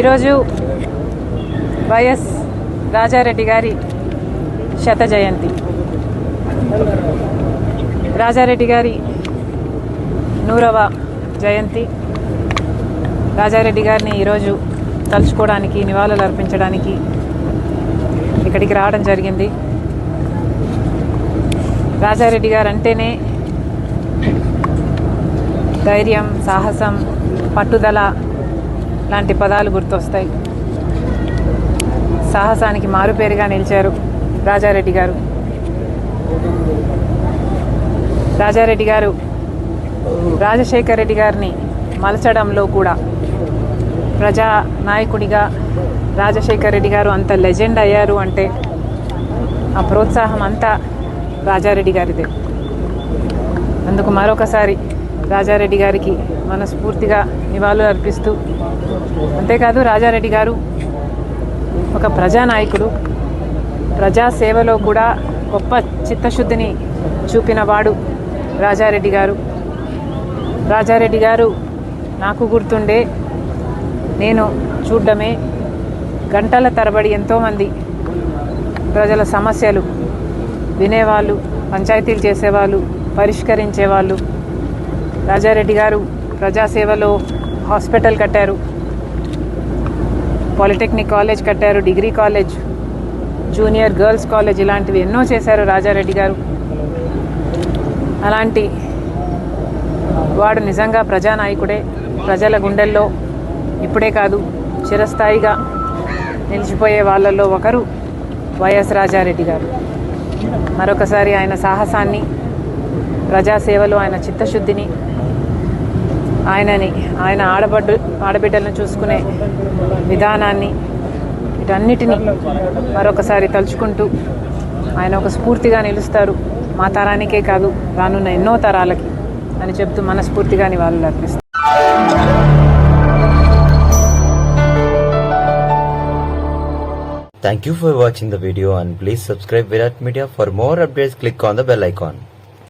ఈరోజు వైఎస్ రాజారెడ్డి గారి శత జయంతి. రాజారెడ్డి గారి 100వ జయంతి. రాజారెడ్డి గారిని ఈరోజు తలుచుకోవడానికి, నివాళులు అర్పించడానికి ఇక్కడికి రావడం జరిగింది. రాజారెడ్డి గారు అంటేనే ధైర్యం, సాహసం, పట్టుదల లాంటి పదాలు గుర్తొస్తాయి. సాహసానికి మారుపేరుగా నిలిచారు రాజారెడ్డి గారు. రాజారెడ్డి గారు రాజశేఖర్ రెడ్డి గారిని మలచడంలో కూడా ప్రజా నాయకుడిగా రాజశేఖర్ రెడ్డి గారు అంత లెజెండ్ అయ్యారు అంటే ఆ ప్రోత్సాహం అంతా రాజారెడ్డి గారిదే. అందుకు మరొకసారి రాజారెడ్డి గారికి మనస్ఫూర్తిగా నివాళులు అర్పిస్తూ, అంతేకాదు రాజారెడ్డి గారు ఒక ప్రజానాయకుడు, ప్రజాసేవలో కూడా గొప్ప చిత్తశుద్ధిని చూపినవాడు రాజారెడ్డి గారు. రాజారెడ్డి గారు నాకు గుర్తుండే, నేను చూడడమే, గంటల తరబడి ఎంతోమంది ప్రజల సమస్యలు వినేవాళ్ళు, పంచాయతీలు చేసేవాళ్ళు, పరిష్కరించేవాళ్ళు. రాజారెడ్డి గారు ప్రజాసేవలో హాస్పిటల్ కట్టారు, పాలిటెక్నిక్ కాలేజ్ కట్టారు, degree college, junior girls college, ఇలాంటివి ఎన్నో చేశారు రాజారెడ్డి గారు. అలాంటి వాడు నిజంగా ప్రజానాయకుడే. ప్రజల గుండెల్లో ఇప్పుడే కాదు, చిరస్థాయిగా నిలిచిపోయే వాళ్ళల్లో ఒకరు వైఎస్ రాజారెడ్డి గారు. మరొకసారి ఆయన సాహసాన్ని, ప్రజాసేవలో ఆయన చిత్తశుద్ధిని, ఆయన ఆడబిడ్డలను చూసుకునే విధానాన్ని, వీటన్నిటినీ మరొకసారి తలుచుకుంటూ ఆయన ఒక స్ఫూర్తిగా నిలుస్తారు. మా తరానికే కాదు, రానున్న ఎన్నో తరాలకి అని చెప్తూ మనస్ఫూర్తిగా నివాళులు అర్పిస్తారు. Thank you for watching the video and please subscribe Virat Media. For more updates, click on the bell icon.